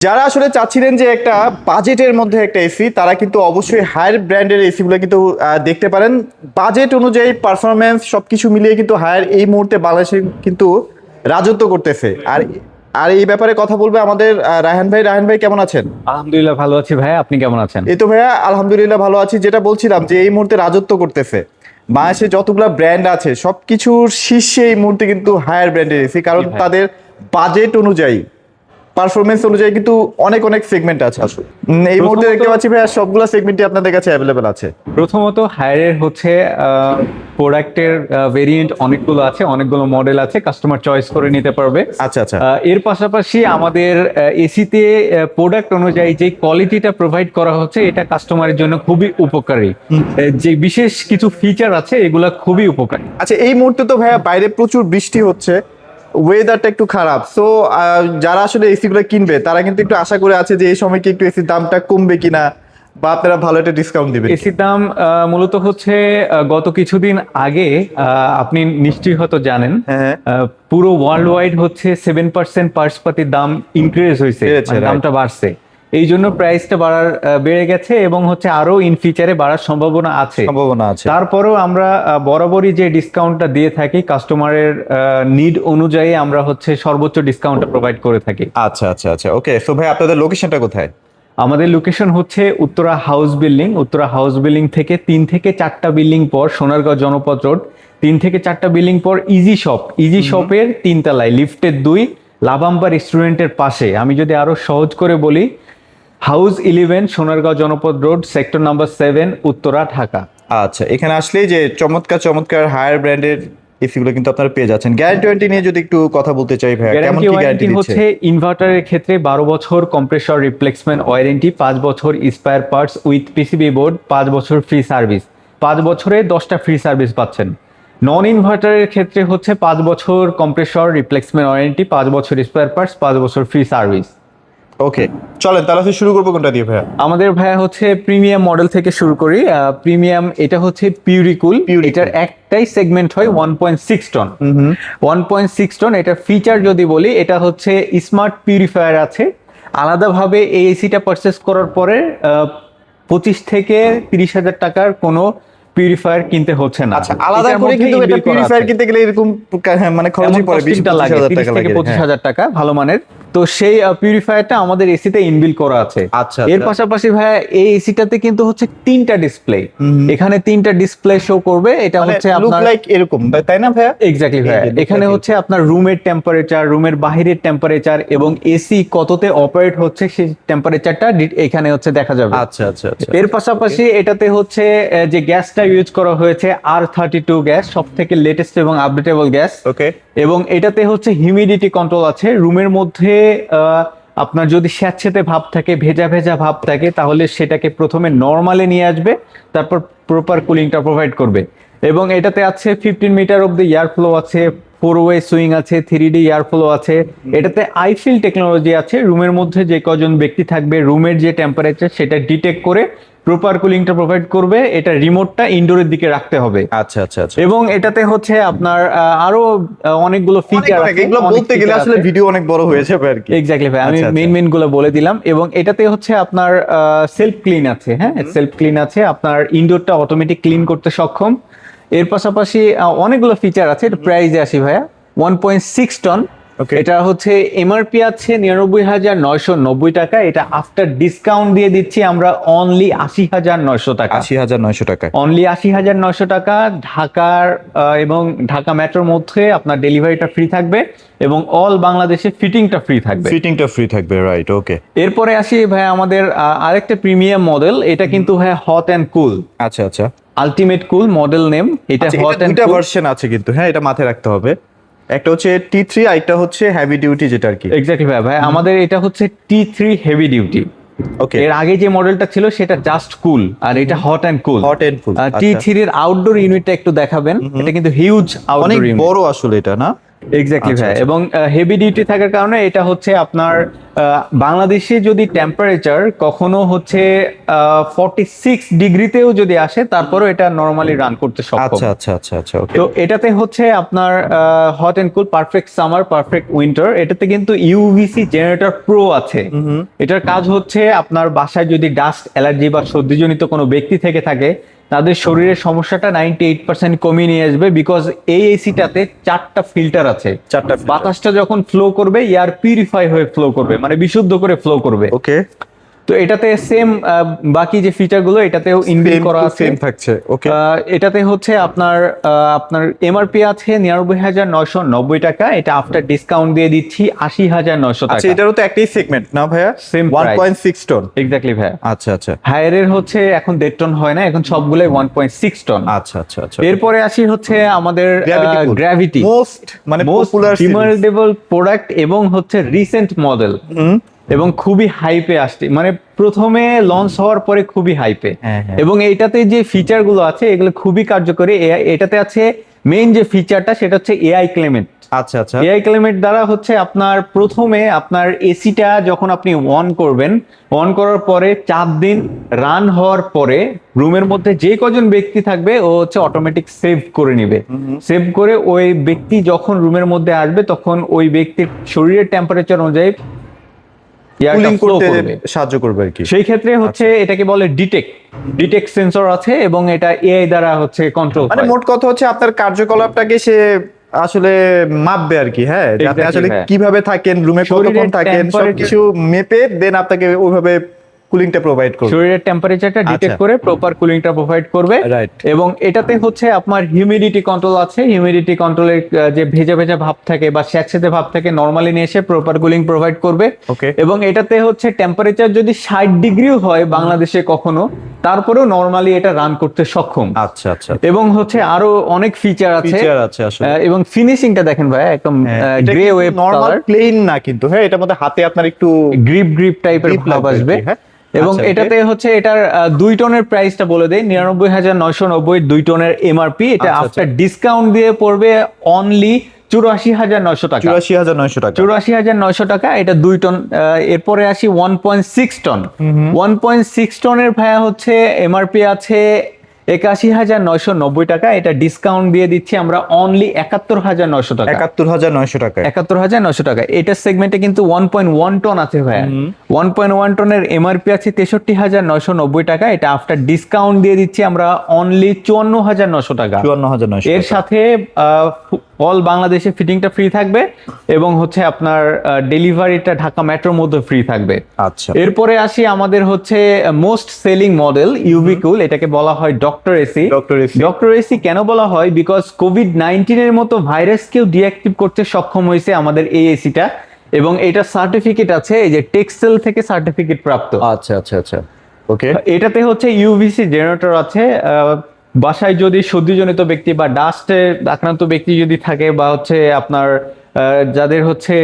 যারা আসলে চাচ্ছিলেন যে একটা বাজেটের মধ্যে একটা এসি, তারা কিন্তু অবশ্যই হায়ার ব্র্যান্ডের এসিগুলো কিন্তু দেখতে পারেন। বাজেট অনুযায়ী পারফরমেন্স সবকিছু মিলিয়ে কিন্তু হায়ার এই মুহূর্তে বাংলাদেশে কিন্তু রাজত্ব করতেছে। আর আর এই ব্যাপারে কথা বলবে আমাদের রায়হান ভাই। রায়হান ভাই কেমন আছেন? আলহামদুলিল্লাহ ভালো আছি ভাই, আপনি কেমন আছেন? এই তো ভাইয়া আলহামদুলিল্লাহ ভালো আছি। যেটা বলছিলাম যে এই মুহূর্তে রাজত্ব করতেছে বাংলাদেশে যতগুলো ব্র্যান্ড আছে সবকিছুর শীর্ষে এই মুহূর্তে কিন্তু হায়ার ব্র্যান্ডের এসি, কারণ ভাই। তাদের বাজেট অনুযায়ী পারফরমেন্স অনুযায়ী কিন্তু অনেক অনেক সেগমেন্ট আছে আসলে। এই মুহূর্তে প্রথমত- দেখতে পাচ্ছি ভাইয়া সবগুলো সেগমেন্টই আপনাদের কাছে অ্যাভেলেবেল আছে। প্রথমত হায়ারের হচ্ছে প্রোডাক্টের ভেরিয়েন্ট অনেকগুলো আছে, অনেকগুলো মডেল আছে, কাস্টমার চয়েস করে নিতে পারবে। আচ্ছা আচ্ছা। এর পাশাপাশি আমাদের এসিতে প্রোডাক্ট অনুযায়ী যে কোয়ালিটিটা প্রোভাইড করা হচ্ছে এটা কাস্টমারের জন্য খুবই উপকারী। যে বিশেষ কিছু ফিচার আছে এগুলা খুবই উপকারী। আচ্ছা, এই মুহূর্তে তো ভাইয়া বাইরে প্রচুর বৃষ্টি হচ্ছে, ওয়েদারটা একটু খারাপ, সো যারা আসলে এসি গুলো কিনবে তারা কিন্তু একটু আশা করে আছে যে এই সময় কি একটু এসির দামটা কমবে কিনা, বা আপনারা ভালো একটা ডিসকাউন্ট দিবেন। এসির দাম মূলত হচ্ছে গত কিছুদিন আগে আপনি নিশ্চয়ই হয়তো জানেন, হ্যাঁ। পুরো ওয়ার্ল্ড ওয়াইড হচ্ছে 7% পার্টসপাতির দাম ইনক্রিজ হয়েছে, বেড়েছে, মানে right. দামটা বাড়ছে। এই জন্য প্রাইসটা বেড়ে গেছে এবং হচ্ছে আরো ইন ফিচারে বাড়ার সম্ভাবনা আছে। সম্ভাবনা আছে। তারপরেও আমরা বরাবরই যে ডিসকাউন্টটা দিয়ে থাকি কাস্টমারের নিড অনুযায়ী আমরা হচ্ছে সর্বোচ্চ ডিসকাউন্টটা প্রোভাইড করে থাকি। আচ্ছা আচ্ছা আচ্ছা, ওকে। সো ভাই আপনাদের লোকেশনটা কোথায়? আমাদের লোকেশন হচ্ছে Uttara house building. Uttara house building থেকে 3 থেকে 4টা বিল্ডিং পর সোনারগাঁও জনপদ রোড, 3 থেকে 4টা বিল্ডিং পর ইজি শপ, ইজি শপের 3 তলায় লিফটের 2 লাভাম্বা রেস্টুরেন্টের পাশে। আমি যদি আরো সহজ করে বলি, হাউস 11 সোনারগাঁও জনপদ road, sector number 7, Uttara, Dhaka. আচ্ছা, এখানে আসলেই যে চমৎকার চমৎকার হায়ার ব্র্যান্ডের এসি গুলো কিন্তু আপনারা পেয়ে যাচ্ছেন। গ্যারান্টি ওয়ারেন্টি নিয়ে যদি একটু কথা বলতে চাই ভাইয়া, কেমন গ্যারান্টি কি গ্যারান্টি ওয়ারেন্টি দিচ্ছে? হচ্ছে ইনভার্টারের ক্ষেত্রে 12 বছর কম্প্রেসর রিপ্লেসমেন্ট ওয়ারেন্টি, 5 বছর spare parts with PCB board, 5 বছর ফ্রি সার্ভিস, 5 বছরে 10টা ফ্রি সার্ভিস পাচ্ছেন। নন ইনভার্টারের ক্ষেত্রে হচ্ছে 5 বছর কম্প্রেসর রিপ্লেসমেন্ট ওয়ারেন্টি, 5 বছর স্পেয়ার পার্টস, 5 বছর ফ্রি সার্ভিস। ওকে, চলেন তাহলে শুরু করবো কোনটা দিয়ে ভাইয়া? আমাদের ভাইয়া হচ্ছে প্রিমিয়াম মডেল থেকে শুরু করি। প্রিমিয়াম এটা হচ্ছে পিউরিকুল। এটার একটাই সেগমেন্ট হয় 1.6 টন। 1.6 টন। এটার ফিচার যদি বলি, এটা হচ্ছে স্মার্ট পিউরিফায়ার আছে। আলাদাভাবে এই এসিটা পারচেস করার পরে 25 থেকে 30 হাজার টাকার কোনো পিউরিফায়ার কিনতে হচ্ছে না। আচ্ছা, আলাদা এটার করে মধ্যে কিন্তু এটা inbuilt করা পিউরিফায়ার আছে। কিনতে গেলে এরকম মানে খরচই পড়ে 20-25 হাজার 30 টাকা থেকে লাগে। 25 হাজার টাকা ভালো মানের। তো সেই পিউরিফায়ারটা আমাদের এসিতে ইনবিল্ট করা আছে। আচ্ছা, এর আচ্ছা। পাশাপাশি ভাইয়া এই এসিটাতে কিন্তু হচ্ছে 3টা ডিসপ্লে, এখানে 3টা ডিসপ্লে শো করবে। এটা মানে হচ্ছে লুক আপনার লাইক এরকম, তাই না ভাইয়া? এক্স্যাক্টলি ভাইয়া, এই যে look এখানে like হচ্ছে আপনার রুমের টেম্পারেচার, রুমের বাহিরের টেম্পারেচার এবং এসি কততে অপারেট হচ্ছে সেই টেম্পারেচারটা এখানে হচ্ছে দেখা যাবে। আচ্ছা আচ্ছা আচ্ছা। এর পাশাপাশি এটাতে হচ্ছে যে গ্যাসটা ইউজ করা হয়েছে R32 গ্যাস, সব থেকে লেটেস্ট এবং আপডেটেবল গ্যাস। ওকে। এবং এটাতে হচ্ছে হিউমিডিটি কন্ট্রোল আছে। রুমের মধ্যে আপনার যদি স্যাঁতসেঁতে ভাব থাকে, ভেজা ভেজা ভাব থাকে, তাহলে সেটাকে প্রথমে নর্মালে নিয়ে আসবে, তারপর প্রপার কুলিংটা প্রোভাইড করবে। এবং এটাতে আছে 15 metre of the air flow আছে, 4-ওয়ে সুইং আছে, 3D এয়ার ফ্লো আছে। এটাতে আইফিল টেকনোলজি আছে। রুমের মধ্যে যে কজন ব্যক্তি থাকবে, রুমের যে টেম্পারেচার সেটা ডিটেক্ট করে প্রপার কুলিংটা প্রোভাইড করবে। এটা রিমোটটা ইনডোরের দিকে রাখতে হবে। আচ্ছা আচ্ছা আচ্ছা। এবং এটাতে হচ্ছে আপনার আরো অনেকগুলো ফিচার আছে। এগুলো বলতে গেলে আসলে ভিডিও অনেক বড় হয়ে যাবে আর কি। এক্স্যাক্টলি ভাই, আমি আচ্ছা, আচ্ছা। মেইন গুলো বলে দিলাম। এবং এটাতে হচ্ছে আপনার সেলফ ক্লিন আছে। হ্যাঁ, সেলফ ক্লিন আছে, আপনার ইনডোরটা অটোমেটিক ক্লিন করতে সক্ষম। এর পাশাপাশি অনেকগুলো ফিচার আছে। এটা প্রাইসে আসি ভাইয়া, 1.6 টন। Okay. এটা হচ্ছে এমআরপি আছে 99,990 টাকা। এটা আফটার ডিসকাউন্ট দিয়ে দিচ্ছি আমরা অনলি 80,900 টাকা। 80,900 টাকায়। অনলি 80,900 টাকা। ঢাকার এবং ঢাকা মেট্রোর মধ্যে আপনার ডেলিভারিটা ফ্রি থাকবে এবং অল বাংলাদেশে ফিটিংটা ফ্রি থাকবে। ফিটিংটা ফ্রি থাকবে, রাইট। ওকে। এরপরে আসি ভাই আমাদের আরেকটা প্রিমিয়াম মডেল। এটা কিন্তু ভাই হট অ্যান্ড কুল, আচ্ছা আচ্ছা। আলটিমেট কুল মডেল নেম। এটা আচ্ছা, হট এটা অ্যান্ড দুইটা কুল। ভার্সন আছে কিন্তু, হ্যাঁ, এটা মাথায় রাখতে হবে। একটা হচ্ছে T3, আরেকটা হচ্ছে হেভি ডিউটি, যেটা আর কি। এক্স্যাক্টলি ভাই, আমাদের এটা হচ্ছে T3 হেভি ডিউটি। ওকে। এর আগে যে মডেলটা ছিল সেটা জাস্ট কুল, আর এটা hot and cool. Hot and full. T3 এর আউটডোর ইউনিটটা একটু দেখাবেন। এটা কিন্তু হিউজ অনেক আউটডোর ইউনিট। বড় আসলে এটা, না? এক্স্যাক্টলি আচ্ছা, ভাই। আচ্ছা। এবং হেভি ডিউটি থাকার কারণে এটা হচ্ছে আপনার বাংলাদেশে যদি টেম্পারেচার কখনো হচ্ছে 46 ডিগ্রিতেও যদি আসে, তারপরেও এটা নর্মালি রান করতে সক্ষম। আচ্ছা আচ্ছা আচ্ছা আচ্ছা, ওকে। তো এটাতে হচ্ছে আপনার hot and cool, perfect summer, perfect winter. এটাতে কিন্তু ইউভিসি জেনারেটর প্রো আছে। এটার কাজ হচ্ছে আপনার বাসায় যদি ডাস্ট অ্যালার্জি বা সর্দিজনিত কোনো ব্যক্তি থেকে থাকে, তাদের শরীরের সমস্যাটা 98% কমিয়ে নিয়ে আসবে। বিকজ এই এসিটাতে 4টা ফিল্টার আছে। 4টা filter। বাতাসটা যখন ফ্লো করবে, এয়ার পিউরিফাই হয়ে ফ্লো করবে, মানে বিশুদ্ধ করে ফ্লো করবে। ওকে, তো এটাতে সেম বাকি যে ফিচার গুলো এটাতেও ইনবিল্ট করা আছে। সেম থাকছে, ওকে। এটাতে হচ্ছে আপনার এমআরপি আছে 99,990 টাকা। এটা আফটার ডিসকাউন্ট দিয়ে দিচ্ছি 80,900 আচ্ছা, টাকা। এটারও তো একটাই সেগমেন্ট না ভাইয়া? Same price। 1.6 টন। এক্স্যাক্টলি ভাই। আচ্ছা আচ্ছা হায়ারের হচ্ছে এখন 1.5 টন হয় না, এখন সবগুলোই 1.6 টন। আচ্ছা আচ্ছা আচ্ছা। এরপরে আসি হচ্ছে আমাদের গ্র্যাভিটি, মোস্ট মানে পপুলার ডিমান্ডেবল প্রোডাক্ট এবং হচ্ছে রিসেন্ট মডেল, এবং খুবই হাইপে আসছে, মানে প্রথমে লঞ্চ হওয়ার পরে খুবই হাইপে। হ্যাঁ, হ্যাঁ। এবং এইটাতে যে ফিচার গুলো আছে এগুলো খুবই কার্যকরী। এটাতে আছে মেইন যে ফিচারটা, সেটা হচ্ছে এআই ক্লেমেন্ট। আচ্ছা আচ্ছা এআই ক্লেমেন্ট দ্বারা হচ্ছে আপনার প্রথমে আপনার এসিটা যখন আপনি অন করবেন, অন করার পরে 4 দিন রান হওয়ার পরে রুমের মধ্যে যে কজন ব্যক্তি থাকবে ও হচ্ছে অটোমেটিক সেভ করে নিবে। সেভ করে ওই ব্যক্তি যখন রুমের মধ্যে আসবে, তখন ওই ব্যক্তির শরীরের টেম্পারেচার অনুযায়ী কুলিং ফ্লো করতে করবে। সাহায্য করবে আর কি। সেই ক্ষেত্রে হচ্ছে এটাকে বলে ডিটেক্ট সেন্সর আছে, এবং এটা এআই দ্বারা হচ্ছে কন্ট্রোল মানে মোট কথা হচ্ছে আপনার কার্যকলাপটাকে সে আসলে মাপবে আর কি, হ্যাঁ, যে আপনি Exactly, আসলে হ্যাঁ। কিভাবে থাকেন, রুমে শরীরের কতক্ষণ থাকেন, temperature- সবকিছু মেপে দেন আপনাকে ওইভাবে কুলিংটা প্রোভাইড করবে। শরীরের টেম্পারেচারটা ডিটেক্ট আচ্ছা। করে প্রপার কুলিংটা প্রোভাইড করবে। Right. এবং এটাতে হচ্ছে আপনার হিউমিডিটি কন্ট্রোল আছে। হিউমিডিটি কন্ট্রোলের যে ভেজা ভেজা ভাব থাকে বা স্যাঁতসেঁতে ভাব থাকে, নরমালি নিয়ে এসে প্রপার কুলিং প্রোভাইড করবে। Okay. এবং এটাতে হচ্ছে টেম্পারেচার যদি 60 ডিগ্রিও হয় বাংলাদেশে কখনো, তারপরেও নরমালি এটা রান করতে সক্ষম। আচ্ছা আচ্ছা এবং হচ্ছে আরো অনেক ফিচার আছে। ফিচার আছে আসলে। এবং ফিনিশিংটা দেখেন ভাই, একদম grey wave normal colour, plain না কিন্তু, হ্যাঁ, এটার মধ্যে হাতে আপনার একটু গ্রিপ টাইপের grip ভাব লাগবে আর আসবে। কি, হ্যাঁ। এবং আচ্ছা, okay। এটাতে হচ্ছে এটার 2 টনের প্রাইসটা বলে দেই, 99,990 2 টনের এমআরপি। এটা আচ্ছা, আফটার ডিসকাউন্ট দিয়ে পড়বে অনলি 84,900 টাকা। 84,900 টাকা। 84,900 টাকা, এটা 2 টন। এরপরে আসি 1.6 টন। 1.6 টনের ভাইয়া হচ্ছে এমআরপি আছে 81,990 টাকা। এটা ডিসকাউন্ট দিয়ে দিচ্ছি আমরা অনলি 71,900 টাকা। 71,900 টাকা। 71,900 টাকা। এটার সেগমেন্টে কিন্তু 1.1 টন আছে ভাইয়া। 1.1 টনের এমআরপি আছে 63,990 টাকা। এটা আফটার ডিসকাউন্ট দিয়ে দিচ্ছি আমরা অনলি 54,900 টাকা। 54,900 এর সাথে অল বাংলাদেশে ফিটিংটা ফ্রি থাকবে, এবং হচ্ছে আপনার ডেলিভারিটা ঢাকা মেট্রোর মধ্যে ফ্রি থাকবে। আচ্ছা। এরপরে আসি আমাদের হচ্ছে মোস্ট সেলিং মডেল ইউভি কুল। এটাকে বলা হয় doctor AC. Dr. AC doctor AC কেন বলা হয়? বিকজ কোভিড-19 এর মতো ভাইরাসকেও ডিঅ্যাক্টিভ করতে সক্ষম হয়েছে আমাদের এই এসিটা। এবং এটা সার্টিফিকেট আছে, এই যে টেক্সেল থেকে সার্টিফিকেট প্রাপ্ত। আচ্ছা আচ্ছা আচ্ছা, ওকে। এটাতে হচ্ছে ইউভিসি জেনারেটর আছে। বাসায় যদি সর্দিজনিত ব্যক্তি বা ডাস্টে আক্রান্ত ব্যক্তি যদি থাকে, বা হচ্ছে আপনার যাদের হচ্ছে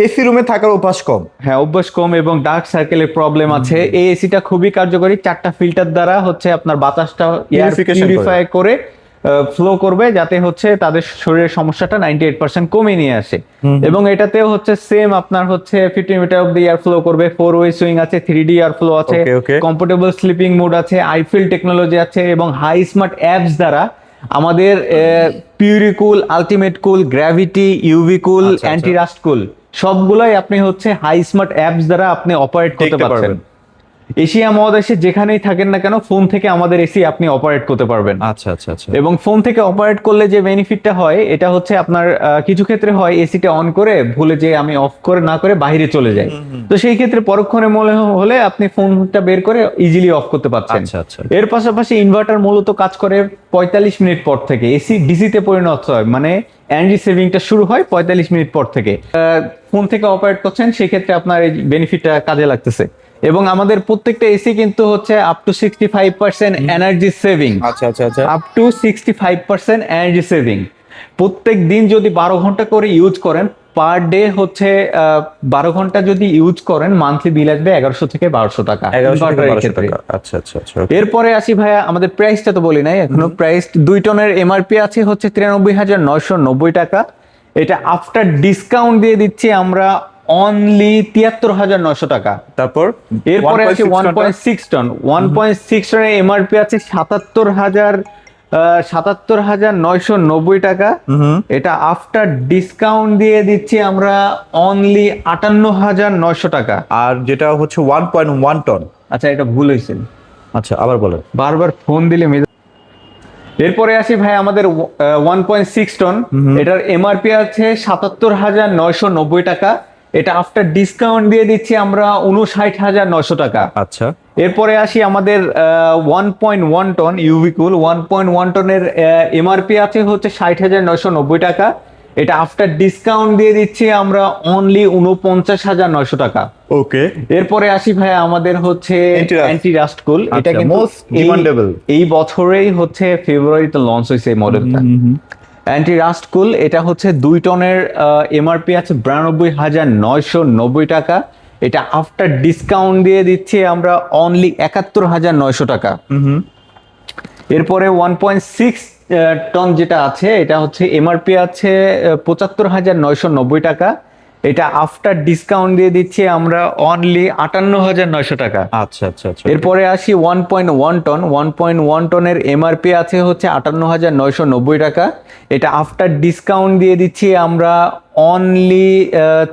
এসি রুমে থাকার অভ্যাস কম, হ্যাঁ অভ্যাস কম এবং ডার্ক সার্কেলের প্রবলেম আছে, এই এসিটা খুবই কার্যকরী। 4টা ফিল্টার দ্বারা হচ্ছে আপনার বাতাসটা এয়ার Purification পিউরিফাই করে ফ্লো করবে, যাতে হচ্ছে তাদের শরীরের সমস্যাটা 98% কমিয়ে নিয়ে আসে। এবং এটাতেও হচ্ছে সেম আপনার হচ্ছে 50 metre of the air flow করবে, 4 ওয়ে সুইং আছে, 3D এয়ার ফ্লো আছে, Okay, okay. Comfortable sleeping mode আছে, আইফিল টেকনোলজি আছে, এবং হাই স্মার্ট অ্যাপস দ্বারা আমাদের PuriCool, ultimate cool, gravity, UV cool, আচ্ছা, আচ্ছা। অ্যান্টি রাস্ট কুল সবগুলাই আপনি হচ্ছে হাই স্মার্ট অ্যাপস দ্বারা আপনি অপারেট করতে দেখতে পারবেন। পারবেন। এশিয়া মহাদেশে যেখানেই থাকেন না কেন, ফোন থেকে আমাদের এসি আপনি অপারেট করতে পারবেন। আচ্ছা আচ্ছা আচ্ছা। এবং ফোন থেকে অপারেট করলে যে বেনিফিটটা হয়, এটা হচ্ছে আপনার কিছু ক্ষেত্রে হয় এসিটা অন করে ভুলে যে আমি অফ করে না করে বাইরে চলে যাই, তো সেই ক্ষেত্রে পরক্ষণে মনে হলে আপনি ফোনটা বের করে ইজিলি অফ করতে পারছেন। আচ্ছা, আচ্ছা। এর পাশাপাশি ইনভার্টার মূলত কাজ করে 45 মিনিট পর থেকে। এসি ডিসিতে পরিণত হয়, মানে এনার্জি সেভিংটা শুরু হয় 45 মিনিট পর থেকে। ফোন থেকে অপারেট করছেন, সেক্ষেত্রে আপনার এই বেনিফিটটা কাজে লাগতেছে। এবং আমাদের প্রত্যেকটা এসি কিন্তু হচ্ছে আপ টু 65% এনার্জি সেভিং। আচ্ছা আচ্ছা আচ্ছা। Up to 65% energy saving. প্রত্যেক দিন যদি 12 ঘন্টা করে ইউজ করেন, পার ডে হচ্ছে 12 ঘন্টা যদি ইউজ করেন, মান্থলি বিল আসবে 1100 থেকে 1200 টাকা। 1100 থেকে ইনভার্টারের 1200 ক্ষেত্রে। টাকা। আচ্ছা আচ্ছা আচ্ছা। এরপরে আসি ভাইয়া, আমাদের প্রাইসটা তো বলি নাই এখনো। প্রাইস 2 টনের এমআরপি আছে হচ্ছে 93,990 টাকা। এটা আফটার ডিসকাউন্ট দিয়ে দিচ্ছি আমরা অনলি 73,900 টাকা। তারপর এরপরে আছে 1.6 টন। 1.6 টনের এমআরপি আছে 77,990 টাকা। এটা আফটার ডিসকাউন্ট দিয়ে দিচ্ছি আমরা অনলি 58,900 টাকা। আর যেটা হচ্ছে 1.1 টন। আচ্ছা, এটা ভুল হয়েছে, আচ্ছা আবার বলেন। বারবার ফোন দিলে এরপরে আসি ভাই আমাদের 1.6 টন। এটার এমআরপি আছে 77,990 টাকা। এটা আফটার ডিসকাউন্ট দিয়ে দিচ্ছি আমরা 59,900 টাকা। আচ্ছা, এরপরে আসি আমাদের 1.1 টন ইউভিকুল। 1.1 টনের এমআরপি আছে হচ্ছে 60,990 টাকা। এটা আফটার ডিসকাউন্ট দিয়ে দিচ্ছি আমরা অনলি 49,900 টাকা। ওকে। এরপরে আসি ভাই আমাদের হচ্ছে অ্যান্টি রাস্ট কুল। এটা আচ্ছা, কিন্তু most demandable। এই বছরেই হচ্ছে ফেব্রুয়ারিতে লঞ্চ হয়েছে এই মডেলটা। অ্যান্টি রাস্ট কুল এটা হচ্ছে 2 টনের এমআরপি আছে 92,990 টাকা। এটা আফটার ডিসকাউন্ট দিয়ে দিচ্ছি আমরা অনলি 71,900 টাকা। এরপরে 1.6 টন যেটা আছে এটা হচ্ছে এমআরপি আছে 75,990 টাকা। এটা আফটার ডিসকাউন্ট দিয়ে দিচ্ছি আমরা অনলি 58,900 টাকা। আচ্ছা আচ্ছা আচ্ছা। এরপরে আসি 1.1 টন। 1.1 টনের এমআরপি আছে হচ্ছে 58,990 টাকা। এটা আফটার ডিসকাউন্ট দিয়ে দিচ্ছি আমরা অনলি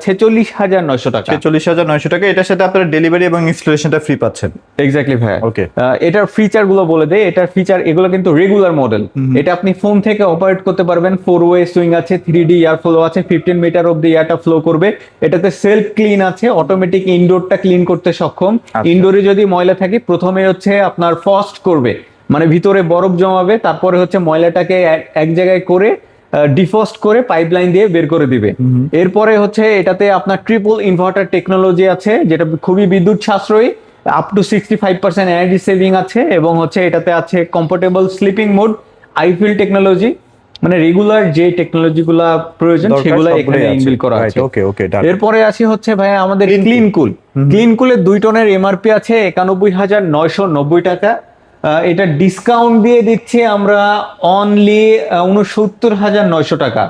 46,900 টাকা। 46,900 টাকা। এটার সাথে আপনারা ডেলিভারি এবং ইনস্টলেশনটা ফ্রি পাচ্ছেন। এক্স্যাক্টলি ভাই। ওকে। এটার ফিচার গুলো বলে দেই। এটার ফিচার এগুলো কিন্তু রেগুলার মডেল। এটা আপনি ফোন থেকে অপারেট করতে পারবেন। 4-ওয়ে সুইং আছে, 3D এয়ার ফ্লো আছে, 15 মিটার অব্দি এয়ারটা ফ্লো করবে। এটাতে সেলফ ক্লিন আছে, অটোমেটিক ইনডোরটা ক্লিন করতে সক্ষম। ইনডোরে যদি ময়লা থাকে প্রথমে হচ্ছে আপনার ফার্স্ট করবে, মানে ভিতরে বরফ জমাবে, তারপরে হচ্ছে ময়লাটাকে এক জায়গায় করে ডিফ্রস্ট করে পাইপলাইন দিয়ে বের করে দিবে। এরপরে হচ্ছে এটাতে আপনার ট্রিপল ইনভার্টার টেকনোলজি আছে, যেটা খুবই বিদ্যুৎ সাশ্রয়ী। আপ টু 65% এনার্জি সেভিং আছে। এবং হচ্ছে এটাতে আছে comfortable sleeping mode, Eiffel technology, মানে রেগুলার যে টেকনোলজিগুলো প্রয়োজন সেগুলো এখানে ইনবিল করা আছে। ওকে ওকে। এরপরে আসি হচ্ছে ভাই আমাদের ক্লিন কুল। ক্লিন কুলের 2 টনের এমআরপি আছে 91,990 টাকা। এটা ডিসকাউন্ট দিয়ে দিচ্ছি আমরা অনলি 69,900 টাকা।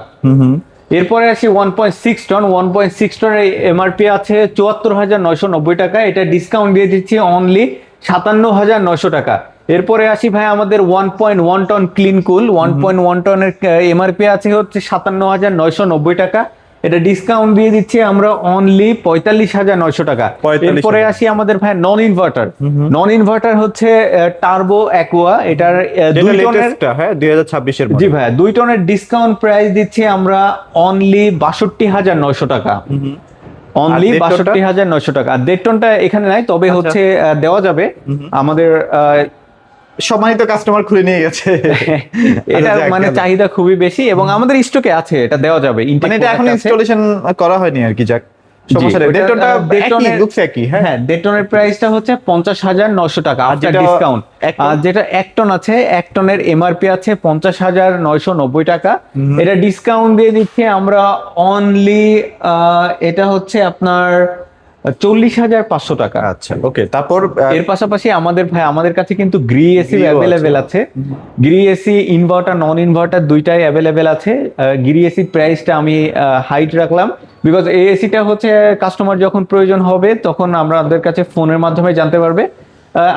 এরপরে আসি 1.6 টন। 1.6 টনের এমআরপি আছে 74,990 টাকা। এটা ডিসকাউন্ট দিয়ে দিচ্ছি অনলি 57,900 টাকা। এরপরে আসি ভাই আমাদের 1.1 টন ক্লিন কুল। 1.1 টনের এমআরপি আছে হচ্ছে 57,990 টাকা। এটা ডিসকাউন্ট দিয়ে দিচ্ছি আমরা অনলি 45,900 টাকা। এরপরে আসি আমাদের ভাই নন ইনভার্টার। নন ইনভার্টার হচ্ছে টার্বো অ্যাকোয়া। এটার 2 টনের, হ্যাঁ 2026 এর জি ভাই, 2 টনের ডিসকাউন্ট প্রাইস দিচ্ছি আমরা অনলি 62,900 টাকা। অনলি 62,900 টাকা। আর 1.5 টনটা এখানে নাই, তবে হচ্ছে দেওয়া যাবে। আমাদের সম্মানিত কাস্টমার খুলে নিয়ে গেছে। এটা মানে চাহিদা খুবই বেশি এবং আমাদের স্টকে আছে, এটা দেওয়া যাবে। মানে এটা এখন ইনস্টলেশন করা হয়নি আর কি, যাক সমস্যা নেই। 1.5 টনটা একই লুকস একই। হ্যাঁ 1.5 টনের প্রাইসটা হচ্ছে 50,900 টাকা আফটার ডিসকাউন্ট। আর যেটা 1 টন আছে, 1 টনের এমআরপি আছে 50,990 টাকা। এটা ডিসকাউন্ট দিয়ে দিচ্ছি আমরা অনলি এটা হচ্ছে আপনার 40,500 টাকা। আচ্ছা ওকে। তারপর এর পাশাপাশি আমাদের কাছে কিন্তু গ্রি এসি অ্যাভেলেবেল আছে। গ্রি এসি ইনভার্টার নন ইনভার্টার দুইটাই অ্যাভেলেবেল আছে। গ্রি এসি প্রাইসটা আমি হাইট রাখলাম, বিকজ এই এসিটা হচ্ছে কাস্টমার যখন প্রয়োজন হবে তখন আমাদের কাছে ফোনের মাধ্যমে জানতে পারবে।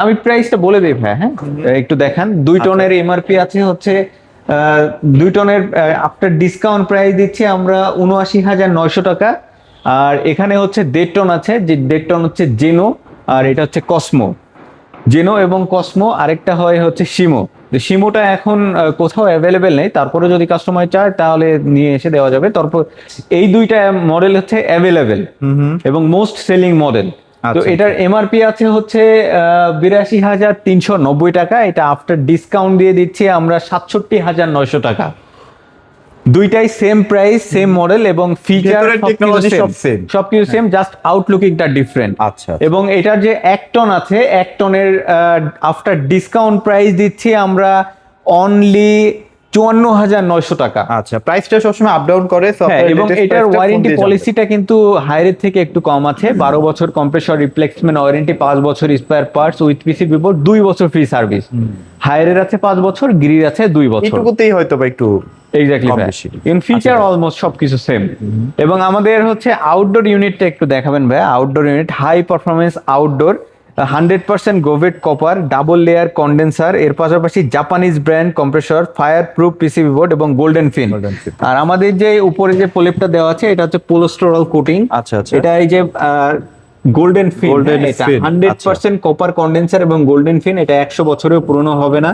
আমি প্রাইসটা বলে দিই ভাই, হ্যাঁ একটু দেখান। 2 টনের এমআরপি আছে হচ্ছে 2 টনের আফটার ডিসকাউন্ট প্রাইস দিচ্ছি আমরা 79,900 টাকা। আর এখানে হচ্ছে 1.5 টন আছে, যে 1.5 টন হচ্ছে জেনো, আর এটা হচ্ছে কসমো। জেনো এবং কসমো, আরেকটা হয় হচ্ছে শিমো। শিমোটা এখন কোথাও অ্যাভেলেবেল নেই, তারপরে যদি কাস্টমার চায় তাহলে নিয়ে এসে দেওয়া যাবে। তারপর এই 2টা মডেল হচ্ছে অ্যাভেলেবেল এবং মোস্ট সেলিং মডেল। তো এটার এমআরপি আছে হচ্ছে 82,390 টাকা। এটা আফটার ডিসকাউন্ট দিয়ে দিচ্ছি আমরা 67,900 টাকা। দুইটাই সেম প্রাইস, সেম মডেল এবং ফিচার সবকিছু সেম, জাস্ট আউটলুকিংটা ডিফারেন্ট। আচ্ছা। এবং এটার যে 1 টন আছে, 1 টনের আফটার ডিসকাউন্ট প্রাইস দিচ্ছি আমরা অনলি 54,900 টাকা। আচ্ছা, প্রাইসটা সবসময় আপ ডাউন করে। So হ্যাঁ, আপনারা এবং latest এটার price টা ওয়ারেন্টি phone দিয়ে পলিসিটা কিন্তু হায়ারের থেকে একটু কম আছে। 12 বছর কম্প্রেসর রিপ্লেসমেন্ট ওয়ারেন্টি, 5 বছর স্পেয়ার পার্টস উইথ পিসি বিপোর্ট, 2 বছর ফ্রি সার্ভিস। হায়ারের আছে 5 বছর, গিরির আছে 2 জানবেন। বছর। এইটুকুতেই হয়তো বা একটু এক্স্যাক্টলি কম ভাই, বেশি। ইন ফিচার আচ্ছা। অলমোস্ট সবকিছু সেম। এবং আমাদের হচ্ছে আউটডোর ইউনিটটা একটু দেখাবেন ভাই। Outdoor unit high performance outdoor, 100% গোভেট কপার, ডাবল লেয়ার কন্ডেন্সার, এর পাশাপাশি Japanese brand compressor, fireproof PCB board এবং গোল্ডেন ফিন। Golden fin। আর আমাদের যে উপরে যে প্রলেপটা দেওয়া আছে এটা হচ্ছে পোলোস্টোরাল কোটিং। আচ্ছা, আচ্ছা। এটা এই যে গোল্ডেন ফিন, Golden এটা fin, 100% কপার কন্ডেন্সার এবং গোল্ডেন ফিন। এটা 100 বছরেও পুরনো হবে না।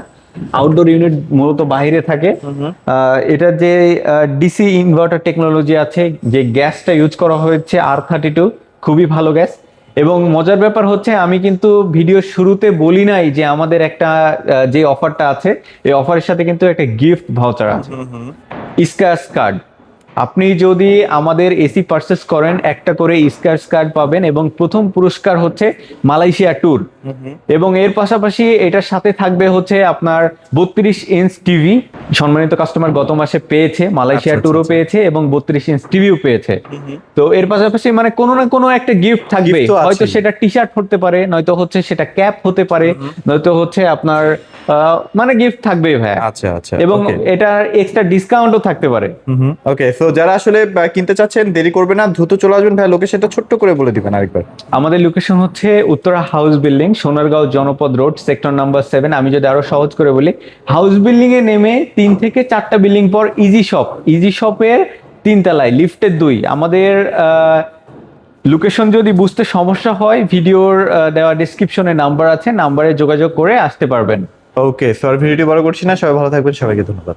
আউটডোর ইউনিট মূলত বাইরে থাকে। এটা যে ডিসি ইনভার্টার টেকনোলজি আছে, যে গ্যাসটা ইউজ করা হয়েছে R32, খুবই ভালো গ্যাস। এবং মজার ব্যাপার হচ্ছে আমি কিন্তু ভিডিও শুরুতে বলি নাই যে আমাদের একটা যে অফারটা আছে, এই অফারের সাথে কিন্তু একটা গিফট ভাউচার আছে, স্ক্র্যাচ কার্ড। আপনি যদি আমাদের এসি পারচেস করেন, একটা করে স্ক্র্যাচ কার্ড পাবেন এবং প্রথম পুরস্কার হচ্ছে মালয়েশিয়া ট্যুর। এবং এর পাশাপাশি এটার সাথে থাকবে হচ্ছে আপনার 32 ইঞ্চ টিভি। সম্মানিত কাস্টমার গত মাসে পেয়েছে, মালয়েশিয়া আচ্ছা, ট্যুরও আচ্ছা। পেয়েছে এবং 32 ইঞ্চ টিভিও পেয়েছে। তো এর পাশাপাশি মানে কোনো না কোনো একটা গিফট থাকবে, Gift তো হয়তো আছেই। সেটা টি শার্ট হতে পারে, নয়তো হচ্ছে সেটা ক্যাপ হতে পারে, নয়তো হচ্ছে আপনার মানে গিফট থাকবেই ভাইয়া। আচ্ছা, আচ্ছা, এবং okay। এটা এক্সট্রা ডিসকাউন্টও থাকতে পারে। ওকে, সো যারা আসলে কিনতে চাচ্ছেন দেরি করবে না, দ্রুত চলে আসবেন ভাই। লোকেশনটা ছোট্ট করে বলে দিবেন আরেকবার। আমাদের লোকেশন হচ্ছে উত্তরা হাউস বিল্ডিং, সোনারগাঁও জনপদ রোড, সেক্টর নাম্বার 7। আমি যদি আরো সহজ করে বলি, হাউস বিল্ডিং এ নেমে 3 থেকে 4টা বিল্ডিং পর ইজি শপ, ইজি শপের 3 তলায় লিফটের 2। আমাদের লোকেশন যদি বুঝতে সমস্যা হয়, ভিডিওর দেওয়া ডেসক্রিপশনে নাম্বার আছে, নাম্বারে যোগাযোগ করে আসতে পারবেন। ওকে, সো আর ভিডিওটি বড় করছি না, সবাই ভালো থাকবেন, সবাইকে ধন্যবাদ।